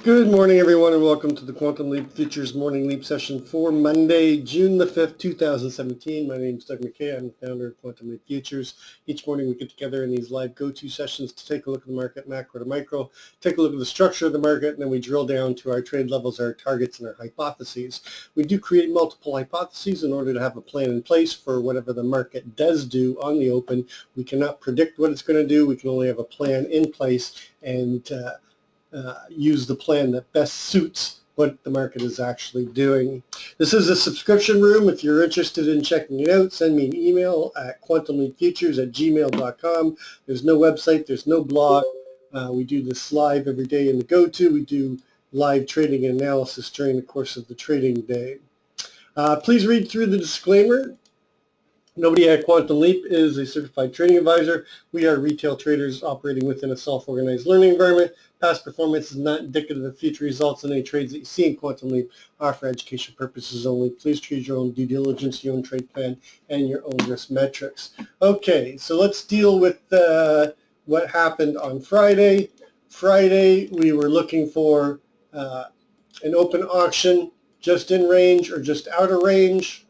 Good morning, everyone, and welcome to the Quantum Leap Futures Morning Leap session for Monday, June the 5th, 2017. My name is Doug McKay. I'm the founder of Quantum Leap Futures. Each morning we get together in these live go-to sessions to take a look at the market, macro to micro, take a look at the structure of the market, and then we drill down to our trade levels, our targets, and our hypotheses. We do create multiple hypotheses in order to have a plan in place for whatever the market does do on the open. We cannot predict what it's going to do. We can only have a plan in place and use the plan that best suits what the market is actually doing. This is a subscription room. If you're interested in checking it out, send me an email at quantumleapfutures@gmail.com. There's no website. There's no blog. We do this live every day in the go-to. We do live trading and analysis during the course of the trading day. Please read through the disclaimer. Nobody at Quantum Leap is a certified trading advisor. We are retail traders operating within a self-organized learning environment. Past performance is not indicative of future results, and any trades that you see in Quantum Leap are for education purposes only. Please treat your own due diligence, your own trade plan, and your own risk metrics. Okay, so let's deal with what happened on Friday. Friday, we were looking for an open auction just in range or just out of range.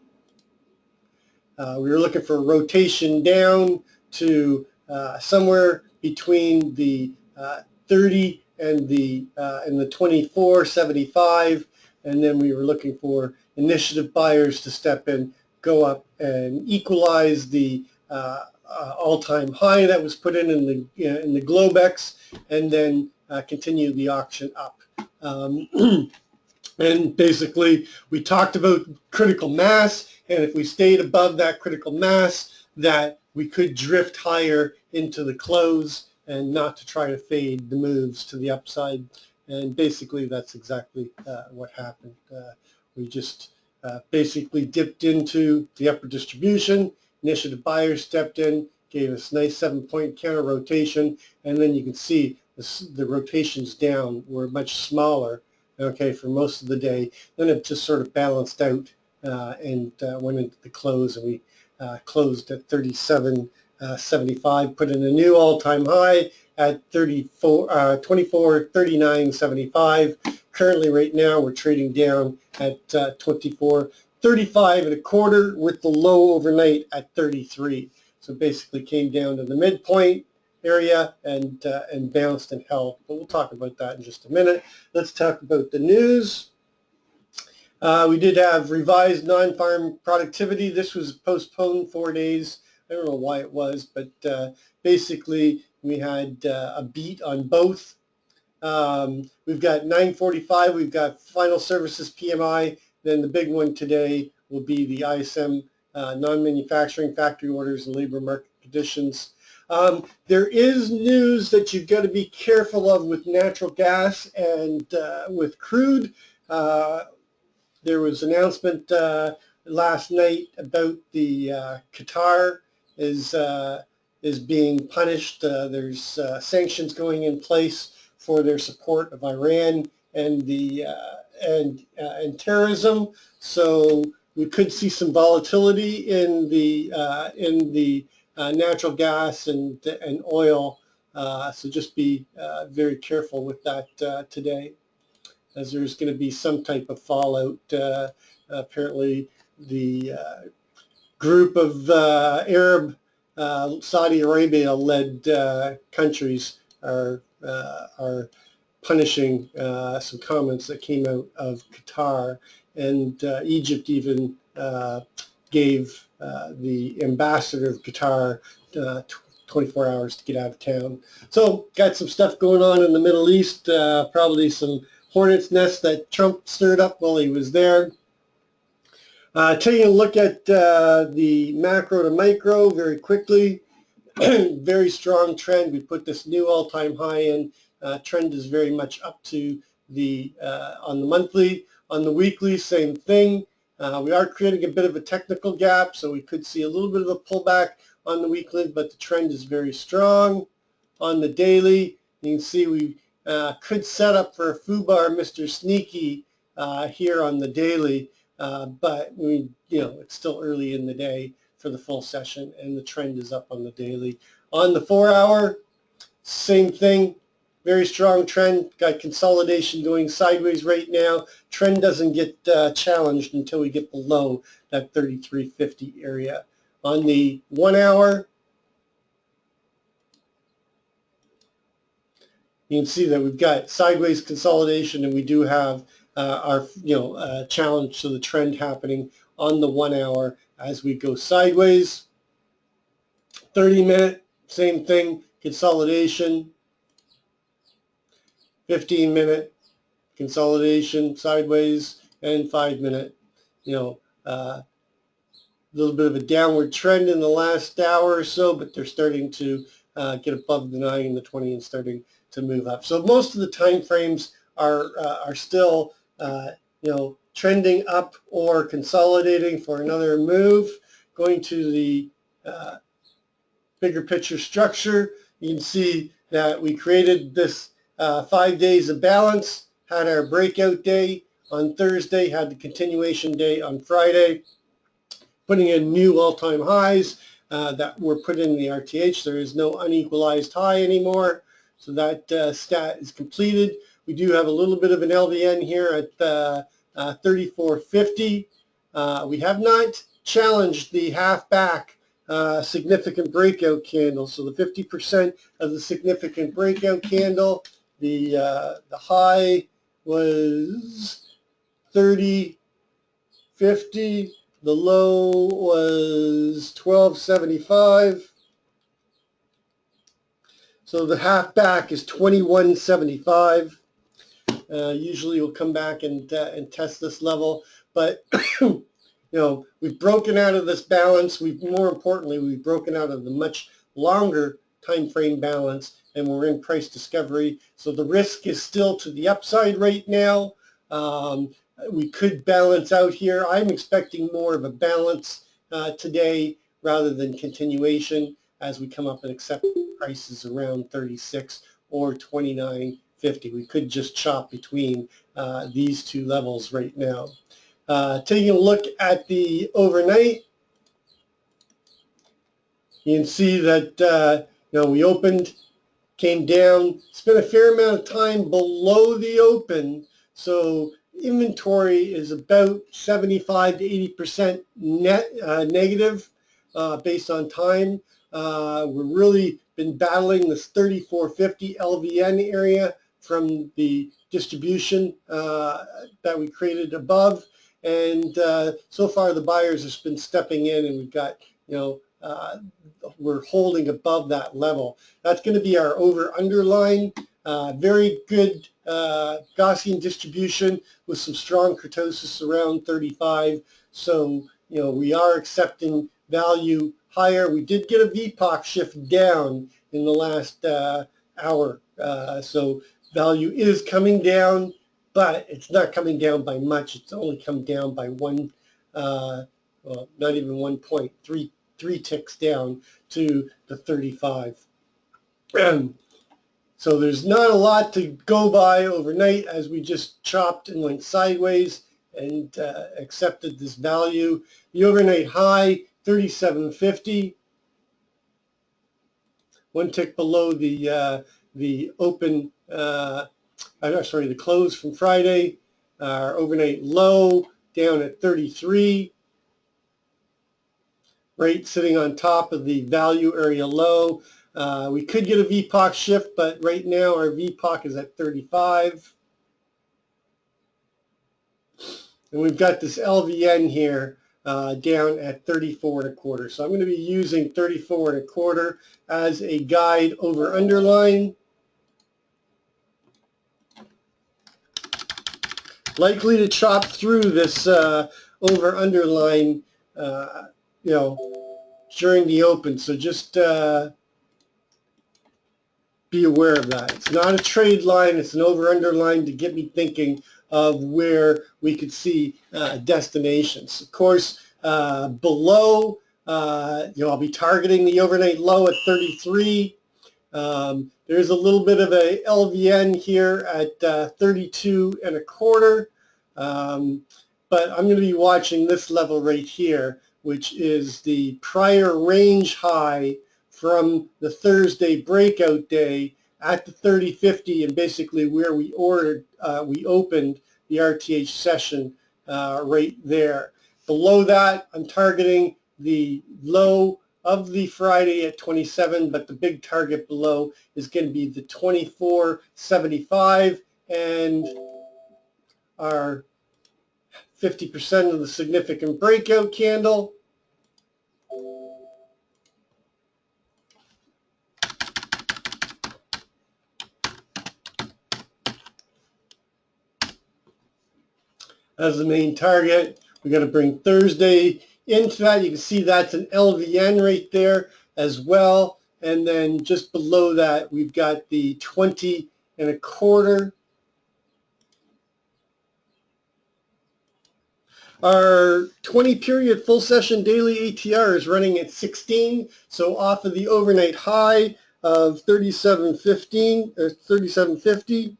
We were looking for a rotation down to somewhere between the 30 and the 24.75, and then we were looking for initiative buyers to step in, go up and equalize the all-time high that was put in the Globex, and then continue the auction up. And basically, we talked about critical mass, and if we stayed above that critical mass, that we could drift higher into the close and not to try to fade the moves to the upside. And basically, that's exactly what happened. We just basically dipped into the upper distribution. Initiative buyers stepped in, gave us nice 7-point counter rotation, and then you can see the rotations down were much smaller, okay, for most of the day. Then it just sort of balanced out and went into the close, and we closed at 37.75, put in a new all-time high at 24.39.75. Currently, right now, we're trading down at 24.35 with the low overnight at 33. So basically came down to the midpoint area and bounced and held. But we'll talk about that in just a minute. Let's talk about the news. We did have revised non-farm productivity. This was postponed 4 days. I don't know why it was, but basically we had a beat on both. We've got 9:45. We've got final services PMI. Then the big one today will be the ISM non-manufacturing factory orders and labor market conditions. There is news that you've got to be careful of with natural gas and with crude. There was an announcement last night about the Qatar is being punished. There's sanctions going in place for their support of Iran and and terrorism. So we could see some volatility in the natural gas and oil. So just be very careful with that today, as there's going to be some type of fallout. Apparently, the group of Arab, Saudi Arabia-led countries are punishing some comments that came out of Qatar, and Egypt even gave the ambassador of Qatar 24 hours to get out of town. So got some stuff going on in the Middle East, probably some hornet's nest that Trump stirred up while he was there. Taking a look at the macro to micro very quickly. Very strong trend. We put this new all-time high in. Trend is very much up to the on the monthly. On the weekly, same thing. We are creating a bit of a technical gap, so we could see a little bit of a pullback on the weekly, but the trend is very strong. On the daily, you can see we could set up for a FUBAR Mr. Sneaky here on the daily, but it's still early in the day for the full session, and the trend is up on the daily. On the 4 hour, same thing. very strong trend. Got consolidation going sideways right now. Trend doesn't get challenged until we get below that 33.50 area. On the 1 hour, you can see that we've got sideways consolidation, and we do have our challenge to the trend happening on the 1 hour as we go sideways. 30-minute, same thing, consolidation. 15-minute consolidation sideways, and 5-minute, little bit of a downward trend in the last hour or so, but they're starting to get above the 9 and the 20 and starting to move up. So most of the time frames are still trending up or consolidating for another move. Going to the bigger picture structure, you can see that we created this 5 days of balance, had our breakout day on Thursday, had the continuation day on Friday, putting in new all-time highs that were put in the RTH. There is no unequalized high anymore, so that stat is completed. We do have a little bit of an LVN here at 34.50. We have not challenged the half-back significant breakout candle. So the 50% of the significant breakout candle, the high was 30.50. The low was 12.75. So the half back is 21.75. Usually we'll come back and test this level, but we've broken out of this balance. More importantly, we've broken out of the much longer time frame balance, and we're in price discovery. So the risk is still to the upside right now. We could balance out here. I'm expecting more of a balance today rather than continuation as we come up and accept prices around 36 or 29.50. We could just chop between these two levels right now. Taking a look at the overnight, you can see that we opened, came down, spent a fair amount of time below the open, so inventory is about 75 to 80% net negative based on time. We've really been battling this 34.50 LVN area from the distribution that we created above, and so far the buyers have been stepping in, and we've got we're holding above that level. That's going to be our over-under line. Very good Gaussian distribution with some strong kurtosis around 35. So, we are accepting value higher. We did get a VPOC shift down in the last hour. So value is coming down, but it's not coming down by much. It's only come down by one, well, not even 1 point, three ticks down to the 35. So there's not a lot to go by overnight as we just chopped and went sideways and accepted this value. The overnight high, 37.50. 1 tick below the open, the close from Friday. Our overnight low down at 33. Right, sitting on top of the value area low. We could get a VPOC shift, but right now our VPOC is at 35. And we've got this LVN here down at 34.25. So I'm going to be using 34.25 as a guide over underline. Likely to chop through this over underline during the open, so just be aware of that. It's not a trade line, it's an over-under line to get me thinking of where we could see destinations. Of course, below, I'll be targeting the overnight low at 33. There's a little bit of a LVN here at 32.25. But I'm going to be watching this level right here, which is the prior range high from the Thursday breakout day at the 30.50 and basically where we opened the RTH session right there. Below that, I'm targeting the low of the Friday at 27, but the big target below is going to be the 24.75 and our 50% of the significant breakout candle. As the main target. We're going to bring Thursday into that. You can see that's an LVN right there as well. And then just below that, we've got the 20.25. Our 20-period full session daily ATR is running at 16. So off of the overnight high of 37.15 or 37.50.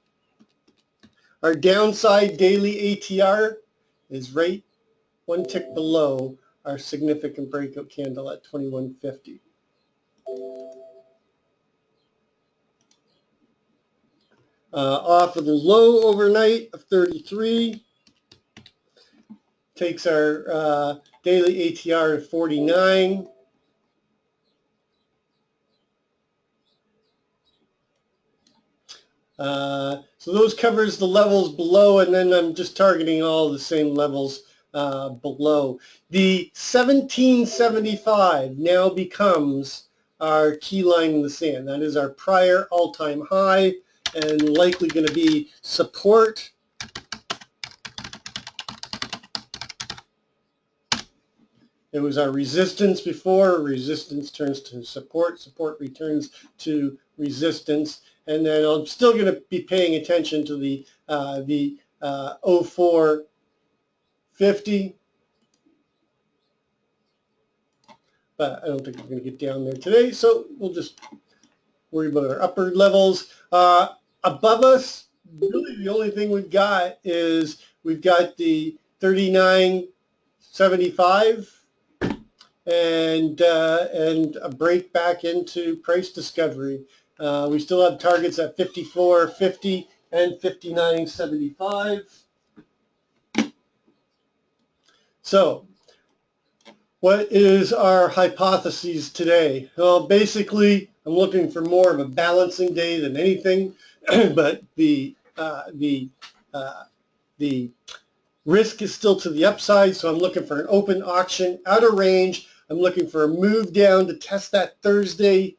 Our downside daily ATR is right one tick below our significant breakout candle at 21.50. Off of the low overnight of 33, takes our daily ATR to 49. So those covers the levels below, and then I'm just targeting all the same levels below. The 1775 now becomes our key line in the sand. That is our prior all-time high and likely going to be support. It was our resistance before. Resistance turns to support. Support returns to resistance. And then I'm still going to be paying attention to the 0450. But I don't think we're going to get down there today. So we'll just worry about our upper levels. Above us, really the only thing we've got is we've got the 39.75. And a break back into price discovery. We still have targets at 54.50 and 59.75. So what is our hypothesis today? Well, basically, I'm looking for more of a balancing day than anything, but the risk is still to the upside, so I'm looking for an open auction out of range. I'm looking for a move down to test that Thursday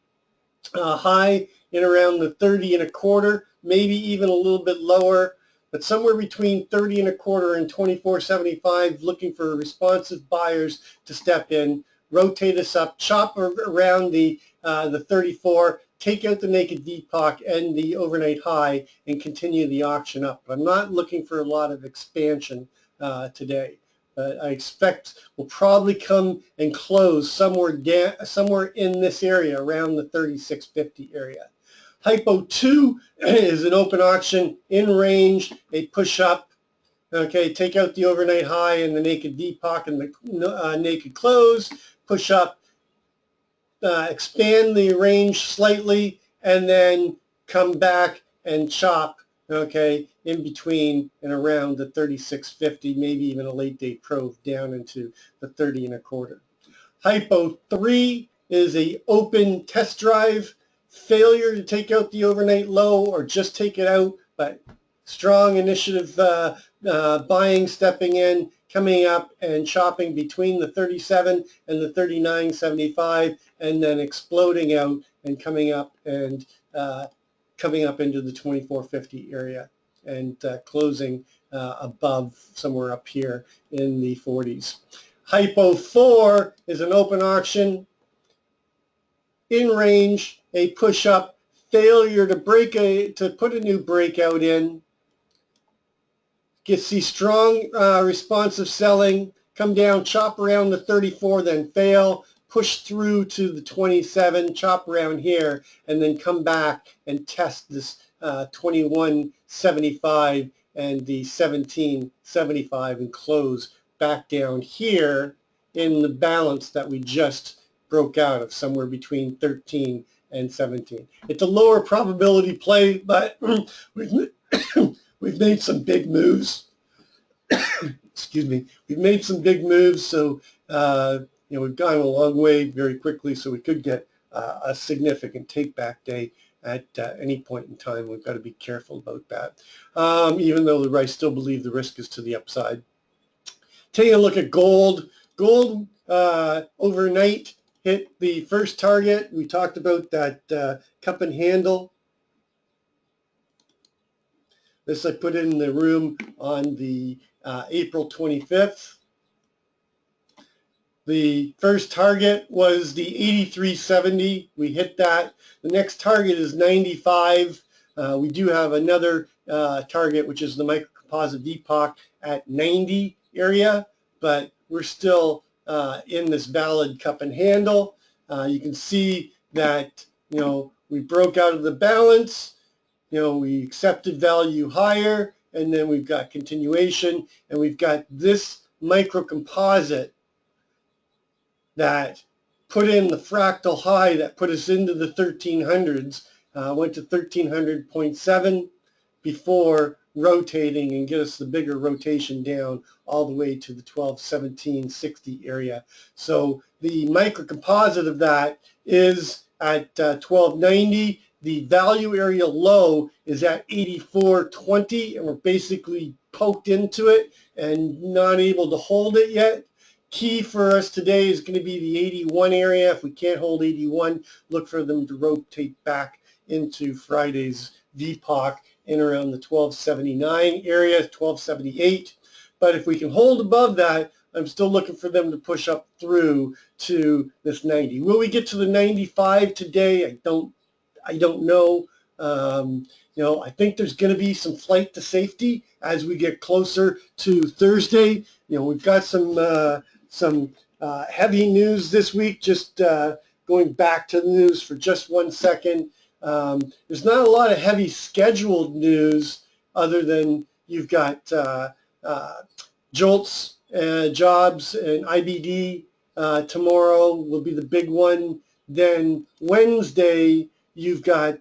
high in around the 30.25, maybe even a little bit lower, but somewhere between 30.25 and 24.75, looking for responsive buyers to step in, rotate us up, chop around the 34, take out the naked depok and the overnight high, and continue the auction up. But I'm not looking for a lot of expansion today. I expect we'll probably come and close somewhere in this area around the 36.50 area. Hypo 2 is an open auction in range, a push up. Okay, take out the overnight high and the naked depok and the naked close, push up, expand the range slightly, and then come back and chop, okay, in between and around the 36.50, maybe even a late date probe down into the 30.25. Hypo 3 is a open test drive, failure to take out the overnight low or just take it out, but strong initiative buying, stepping in, coming up and chopping between the 37 and the 39.75, and then exploding out and coming up into the 24.50 area and closing above somewhere up here in the 40s. Hypo 4 is an open auction in range, a push up, failure to put a new breakout in. See strong responsive selling, come down, chop around the 34, then fail, push through to the 27, chop around here, and then come back and test this 21.75 and the 17.75 and close back down here in the balance that we just broke out of, somewhere between 13 and 17. It's a lower probability play, but we've we've made some big moves. Excuse me. We've made some big moves, so we've gone a long way very quickly, so we could get a significant take-back day at any point in time. We've got to be careful about that, even though I still believe the risk is to the upside. Taking a look at gold. Gold overnight hit the first target. We talked about that cup and handle. This I put in the room on the April 25th. The first target was the 83.70. We hit that. The next target is 95. We do have another target, which is the microcomposite VPOC at 90 area, but we're still in this valid cup and handle. You can see that we broke out of the balance. We accepted value higher, and then we've got continuation, and we've got this microcomposite that put in the fractal high that put us into the 1300s, went to 1300.7 before rotating and get us the bigger rotation down all the way to the 1217.60 area. So the microcomposite of that is at 1290. The value area low is at 84.20, and we're basically poked into it and not able to hold it yet. Key for us today is going to be the 81 area. If we can't hold 81, look for them to rotate back into Friday's VPOC in around the 1279 area, 1278. But if we can hold above that, I'm still looking for them to push up through to this 90. Will we get to the 95 today? I don't know. I think there's going to be some flight to safety as we get closer to Thursday. We've got some heavy news this week. Just going back to the news for just 1 second. There's not a lot of heavy scheduled news other than you've got JOLTS, jobs, and IBD tomorrow will be the big one. Then Wednesday, you've got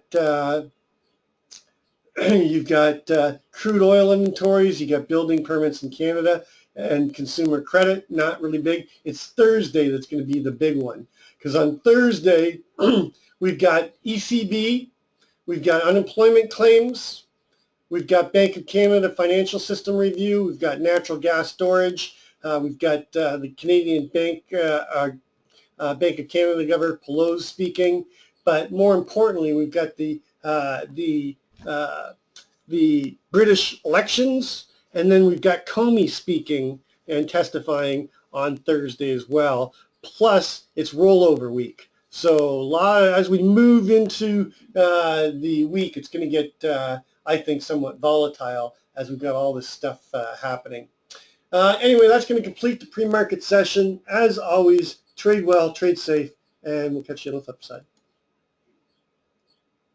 crude oil inventories, you got building permits in Canada, and consumer credit, not really big. It's Thursday that's going to be the big one, because on Thursday we've got ECB, we've got unemployment claims, we've got Bank of Canada financial system review, we've got natural gas storage, we've got the Canadian Bank Bank of Canada Governor Pelosi speaking, but more importantly, we've got the British elections, and then we've got Comey speaking and testifying on Thursday as well. Plus, it's rollover week. So as we move into the week, it's going to get, I think, somewhat volatile as we've got all this stuff happening. Anyway, that's going to complete the pre-market session. As always, trade well, trade safe, and we'll catch you on the flip side.